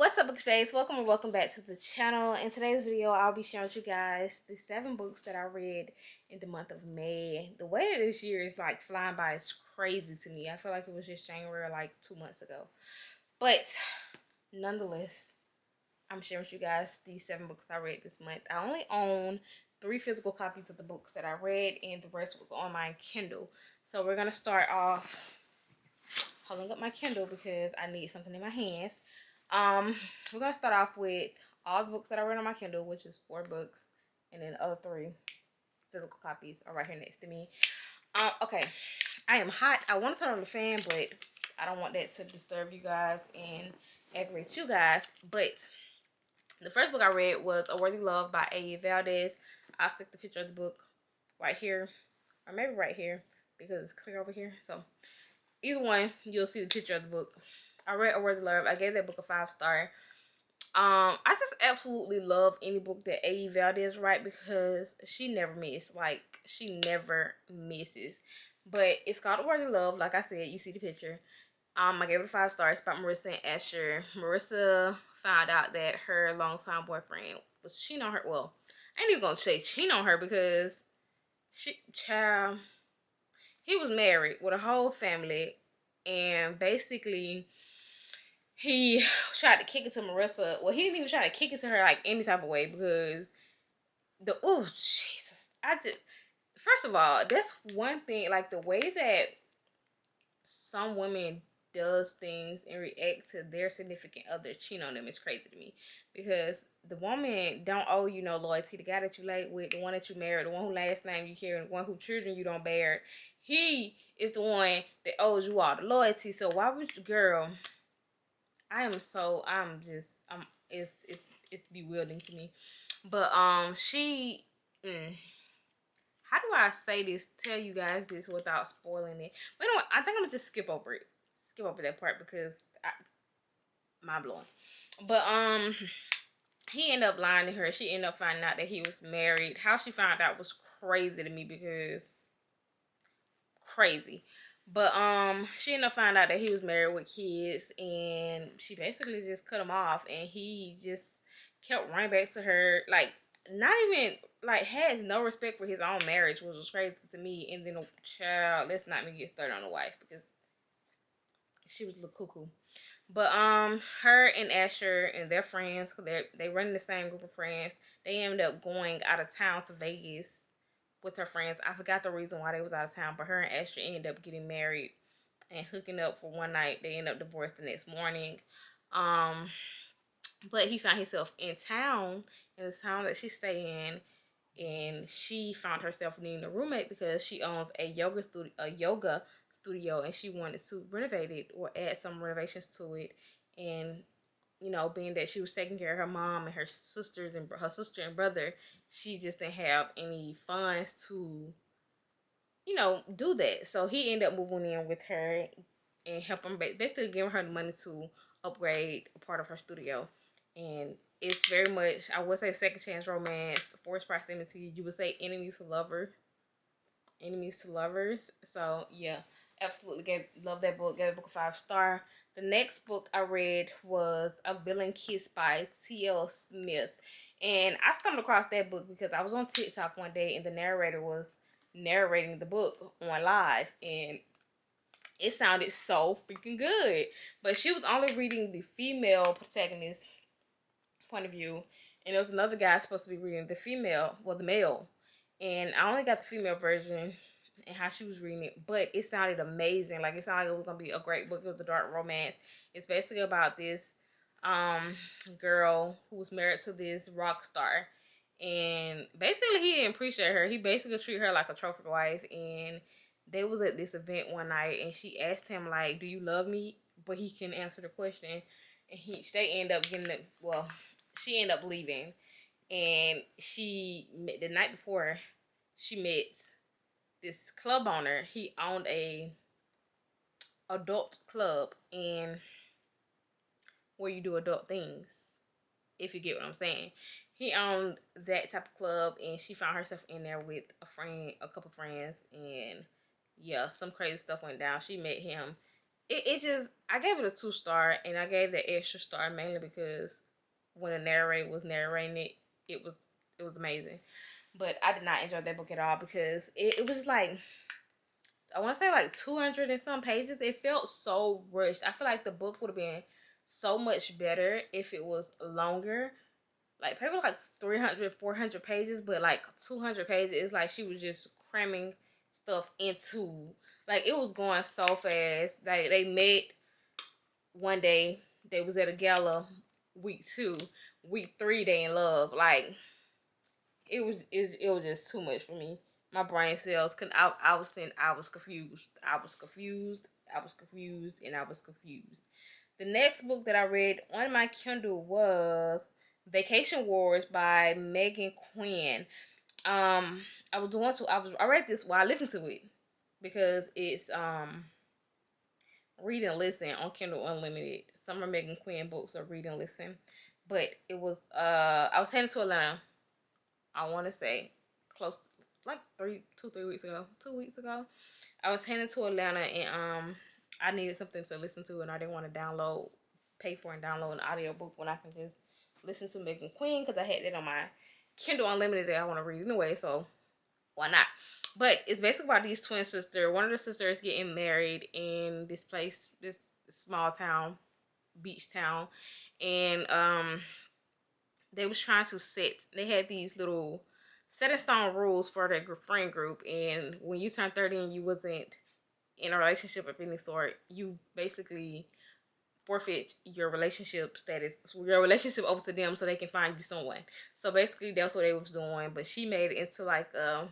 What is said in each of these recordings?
What's up, bookish face? Welcome or welcome back to the channel. In today's video, I'll be sharing with you guys the 7 books that I read in the month of May. The way that this year is like flying by is crazy to me. I feel like it was just January like 2 months ago. But nonetheless, I'm sharing with you guys these 7 books I read this month. I only own 3 physical copies of the books that I read, and the rest was on my Kindle. So we're gonna start off holding up my Kindle because I need something in my hands. We're gonna start off with all the books that I read on my Kindle, which is 4 books, and then the other 3 physical copies are right here next to me. Okay, I am hot. I want to turn on the fan, but I don't want that to disturb you guys and aggravate you guys. But the first book I read was A Worthy Love by A. Valdez. I'll stick the picture of the book right here, or maybe right here because it's clear over here. So either one, you'll see the picture of the book. I read A Worthy Love. I gave that book a 5-star. I just absolutely love any book that A. Valdez write because she never misses. Like, she never misses. But it's called A Worthy Love. Like I said, you see the picture. I gave it 5 stars. It's about Marissa and Asher. Marissa found out that her longtime boyfriend was cheating on her. Well, I ain't even gonna say cheating on her because he was married with a whole family, and basically he tried to kick it to Marissa. Well, he didn't even try to kick it to her like any type of way because Jesus. First of all, that's one thing, like the way that some women does things and react to their significant other cheating on them is crazy to me, because the woman don't owe you no loyalty. The guy that you lay with, the one that you married, the one who last name you carry, the one who children you don't bear, he is the one that owes you all the loyalty. So why would you, girl? It's bewildering to me. But how do I say this, tell you guys this without spoiling it? But anyway, I think I'm gonna just skip over that part because mind blowing. But he ended up lying to her. She ended up finding out that he was married. How she found out was crazy to me, because crazy. But she ended up finding out that he was married with kids, and she basically just cut him off, and he just kept running back to her, like not even like has no respect for his own marriage, which was crazy to me. And then child, let's not even get started on the wife because she was a little cuckoo. But her and Asher and their friends, they run in the same group of friends. They ended up going out of town to Vegas with her friends. I forgot the reason why they was out of town, but her and Asher ended up getting married and hooking up for one night. They ended up divorced the next morning. But he found himself in the town that she stayed in, and she found herself needing a roommate because she owns a yoga studio, and she wanted to renovate it or add some renovations to it. And being that she was taking care of her mom and her sisters and her sister and brother, she just didn't have any funds to do that. So he ended up moving in with her and helping, basically giving her the money to upgrade a part of her studio. And it's very much, I would say, second chance romance, forced proximity. You would say enemies to lovers. So yeah, absolutely love that book. Gave the book a 5-star. The next book I read was A Villain Kiss by T.L. Smith. And I stumbled across that book because I was on TikTok one day and the narrator was narrating the book on live, and it sounded so freaking good. But she was only reading the female protagonist point of view, and there was another guy supposed to be reading the male. And I only got the female version and how she was reading it, but it sounded amazing. Like, it sounded like it was gonna be a great book. It was a dark romance. It's basically about this girl who was married to this rock star, and basically he didn't appreciate her. He basically treated her like a trophy wife. And they was at this event one night, and she asked him, like, do you love me? But he couldn't answer the question, and she ended up leaving. And the night before, she met this club owner. He owned a adult club, and where you do adult things, if you get what I'm saying. He owned that type of club, and she found herself in there with a couple friends, and yeah, some crazy stuff went down. She met him. it just, I gave it a 2-star, and I gave the extra star mainly because when the narrator was narrating it, it was it was amazing. But I did not enjoy that book at all because it was like, I want to say like 200 and some pages. It felt so rushed. I feel like the book would have been so much better if it was longer. Like maybe like 300, 400 pages, but like 200 pages, it's like she was just cramming stuff into, like it was going so fast. Like they met one day, they was at a gala. Week 2, week 3, they in love. Like it was just too much for me. My brain cells couldn't. I was saying I was confused. I was confused. I was confused, and I was confused. The next book that I read on my Kindle was Vacation Wars by Megan Quinn. I was doing to I read this while I listened to it because it's read and listen on Kindle Unlimited. Some of Megan Quinn books are read and listen, but it was I was heading to Atlanta. I want to say close to, like 3 weeks ago. 2 weeks ago, I was heading to Atlanta, and I needed something to listen to, and I didn't want to pay for and download an audiobook when I can just listen to Megan Quinn because I had that on my Kindle Unlimited that I want to read anyway. So why not? But it's basically about these twin sisters. One of the sisters getting married in this place, this small town, beach town, and they was trying to they had these little set in stone rules for their friend group, and when you turned 30 and you wasn't in a relationship of any sort, you basically forfeit your relationship status, your relationship over to them so they can find you someone. So basically that's what they was doing, but she made it into like a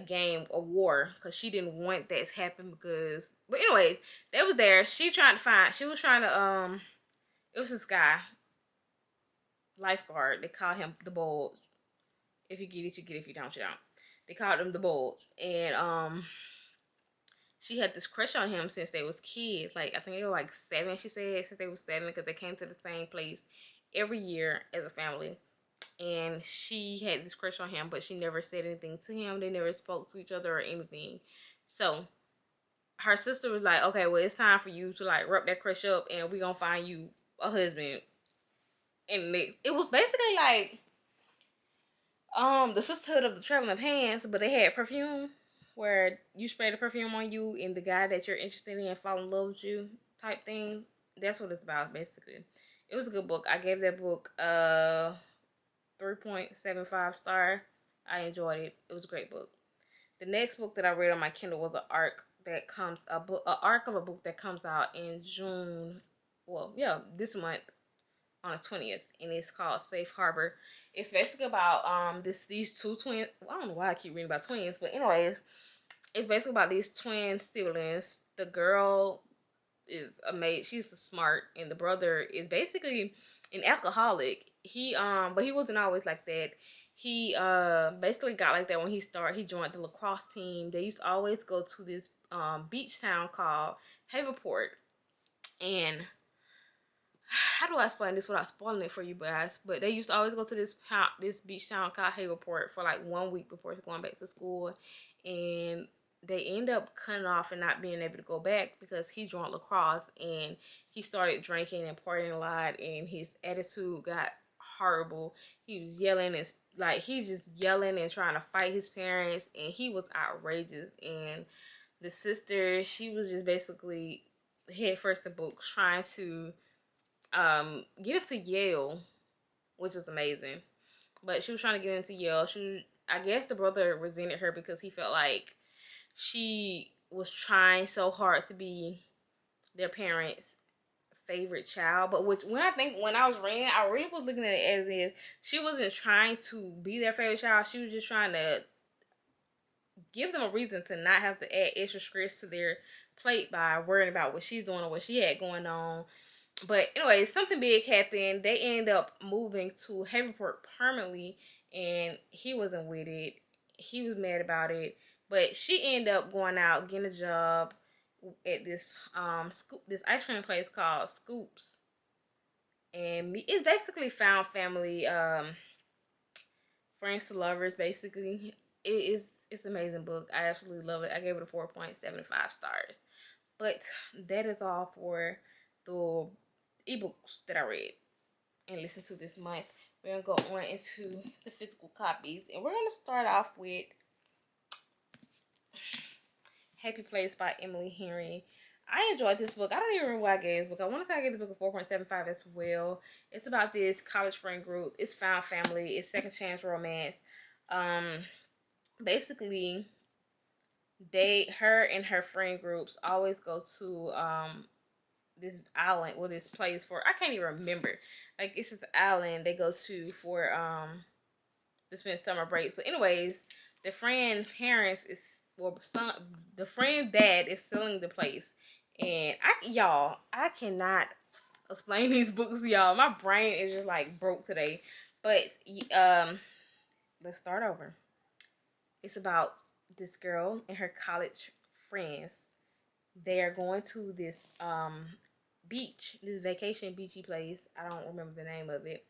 game, a war, because she didn't want that to happen because, but anyways, they was there. She was trying to, it was this guy, lifeguard. They call him the Bulge. If you get it, you get it. If you don't, you don't. They called him the Bulge, and she had this crush on him since they was kids. Like I think they were like 7. She said since they was 7 because they came to the same place every year as a family. And she had this crush on him, but she never said anything to him. They never spoke to each other or anything. So her sister was like, "Okay, well it's time for you to like rub that crush up, and we gonna find you a husband." And it was basically like the Sisterhood of the Traveling Pants, but they had perfume where you spray the perfume on you and the guy that you're interested in fall in love with you type thing. That's what it's about basically. It was a good book. I gave that book 3.75 star. I enjoyed it. It was a great book. The next book that I read on my Kindle was an arc of a book that comes out in June. Well, yeah, this month on the 20th, and it's called Safe Harbor. It's basically about these two twins. Well, I don't know why I keep reading about twins, but anyways, it's basically about these twin siblings. The girl is a maid. She's smart, and the brother is basically an alcoholic. But he wasn't always like that. He basically got like that when he joined the lacrosse team. They used to always go to this beach town called Haverport, and how do I explain this without spoiling it for you guys? But they used to always go to this beach town called Haverport for like 1 week before going back to school, and they end up cutting off and not being able to go back because he joined lacrosse and he started drinking and partying a lot, and his attitude got horrible. He was yelling and like he's just yelling and trying to fight his parents, and he was outrageous. And the sister, she was just basically head first in books trying to get into Yale, which is amazing. But she was trying to get into Yale. I guess the brother resented her because he felt like she was trying so hard to be their parents' favorite child. But when I was reading, I really was looking at it as if she wasn't trying to be their favorite child. She was just trying to give them a reason to not have to add extra stress to their plate by worrying about what she's doing or what she had going on. But anyway, something big happened. They end up moving to Haverport permanently, and he wasn't with it. He was mad about it. But she ended up going out, getting a job at this this ice cream place called Scoops. And it's basically found family, friends to lovers, basically. It's an amazing book. I absolutely love it. I gave it a 4.75 stars. But that is all for the ebooks that I read and listened to this month. We're gonna go on into the physical copies, and we're gonna start off with Happy Place by Emily Henry. I enjoyed this book. I don't even remember what I gave this book. I want to say I gave this book a 4.75 as well. It's about this college friend group. It's found family. It's second chance romance. Basically, her and her friend groups always go to this island or this place for, I can't even remember. Like, it's this island they go to for to spend summer breaks. But anyways, the friend parents is, well, the friend dad is selling the place, and I cannot explain these books, y'all. My brain is just like broke today. But let's start over. It's about this girl and her college friends. They are going to this beach, this vacation beachy place. I don't remember the name of it,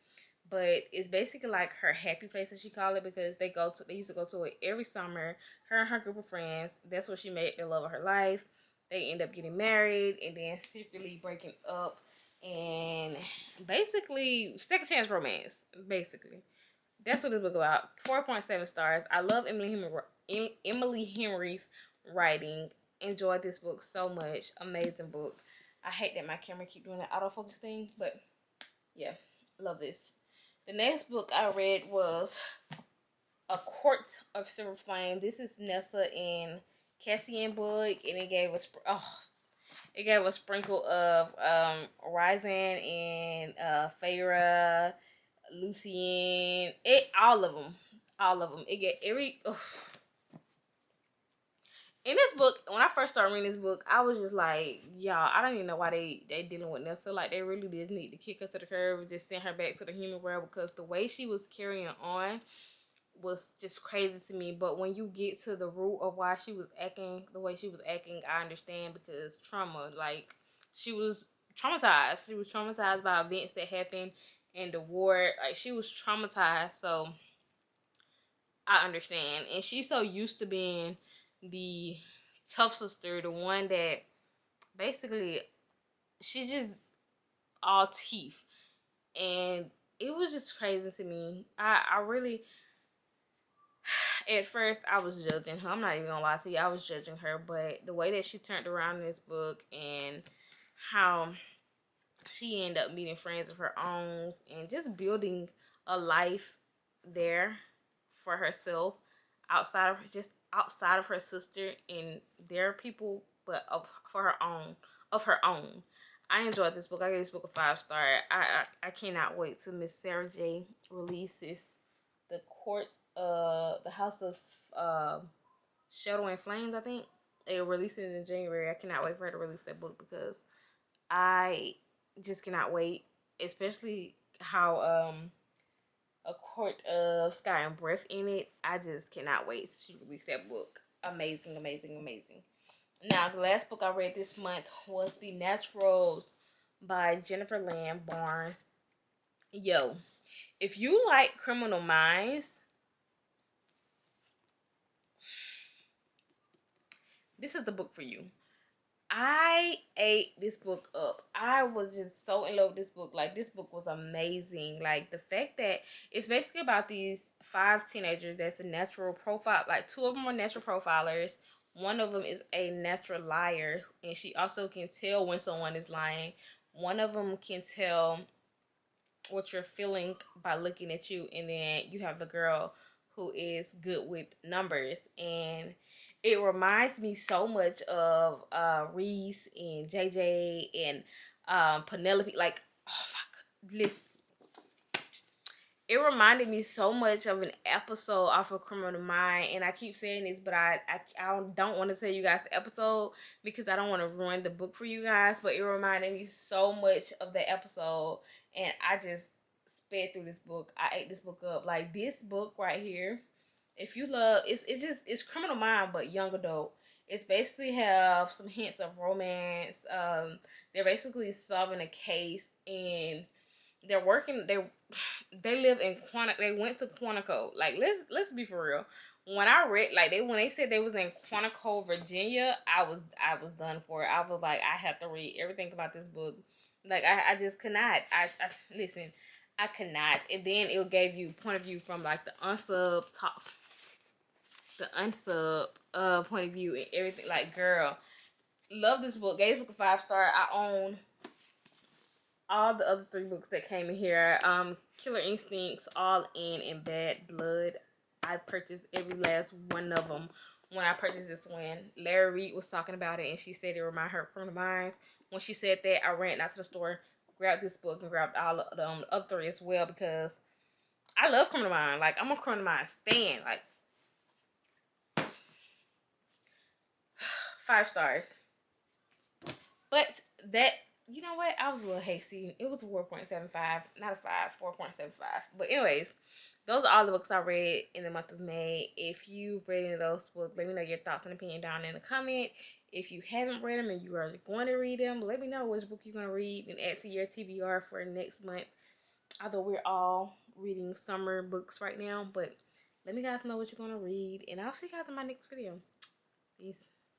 but it's basically like her happy place, as she call it, because they used to go to it every summer. Her and her group of friends. That's where she met the love of her life. They end up getting married and then secretly breaking up, and basically second chance romance. Basically, that's what this book about. 4.7 stars. I love Emily Henry's writing. Enjoyed this book so much. Amazing book. I hate that my camera keep doing that autofocus thing, but yeah, love this. The next book I read was A Court of Silver Flame. This is Nessa and Cassian book, and it gave a sprinkle of Ryzen and Feyre, Lucien, all of them. It get every. In this book, when I first started reading this book, I was just like, y'all, I don't even know why they dealing with Nessa. Like, they really did need to kick her to the curb and just send her back to the human world, because the way she was carrying on was just crazy to me. But when you get to the root of why she was acting the way she was acting, I understand, because trauma. Like, she was traumatized. She was traumatized by events that happened in the war. Like, she was traumatized, so I understand. And she's so used to being the tough sister, the one that basically she's just all teeth, and it was just crazy to me. I really, at first I was judging her. I'm not even gonna lie to you, I was judging her, but the way that she turned around in this book and how she ended up meeting friends of her own and just building a life there for herself outside of her sister and their people, but of her own. I enjoyed this book. I gave this book a 5-star. I cannot wait till Miss Sarah J releases the House of Shadow and Flames. I think they release it in January. I cannot wait for her to release that book, because I just cannot wait, especially how A Court of Sky and Breath in it. I just cannot wait to release that book. Amazing, amazing, amazing. Now, the last book I read this month was The Naturals by Jennifer Lamb Barnes. Yo, if you like Criminal Minds, this is the book for you. I ate this book up. I was just so in love with this book. Like, this book was amazing. Like, the fact that it's basically about these 5 teenagers that's a natural profile. Like, 2 of them are natural profilers. One of them is a natural liar, and she also can tell when someone is lying. One of them can tell what you're feeling by looking at you, and then you have the girl who is good with numbers. And it reminds me so much of Reese and JJ and Penelope. Like, oh my god, listen. It reminded me so much of an episode off of Criminal Mind, and I keep saying this, but I don't want to tell you guys the episode because I don't want to ruin the book for you guys. But it reminded me so much of the episode, and I just sped through this book. I ate this book up. Like, this book right here, if you love, it's Criminal Mind but young adult. It's basically have some hints of romance. They're basically solving a case, and they live in Quantico. They went to Quantico. Like, let's be for real. When I read, like, when they said they was in Quantico, Virginia, I was done for it. I was like, I have to read everything about this book. Like, I just could not. Listen, I could not. And then it gave you point of view from like the unsub point of view and everything. Like, girl, love this book. Gave this book a 5-star. I own all the other 3 books that came in here. Killer Instincts, All In, and Bad Blood. I purchased every last one of them when I purchased this one. Larry Reed was talking about it, and she said it reminded her of Criminal Minds. When she said that, I ran out to the store, grabbed this book, and grabbed all of the other 3 as well, because I love Criminal Minds. Like, I'm a Criminal Minds stan. Like, 5 stars. But that, you know what? I was a little hasty. It was a 4.75, not a 5, 4.75. But anyways, those are all the books I read in the month of May. If you read any of those books, let me know your thoughts and opinion down in the comment. If you haven't read them and you are going to read them, let me know which book you're going to read and add to your TBR for next month. Although we're all reading summer books right now, but let me guys know what you're going to read. And I'll see you guys in my next video. Peace.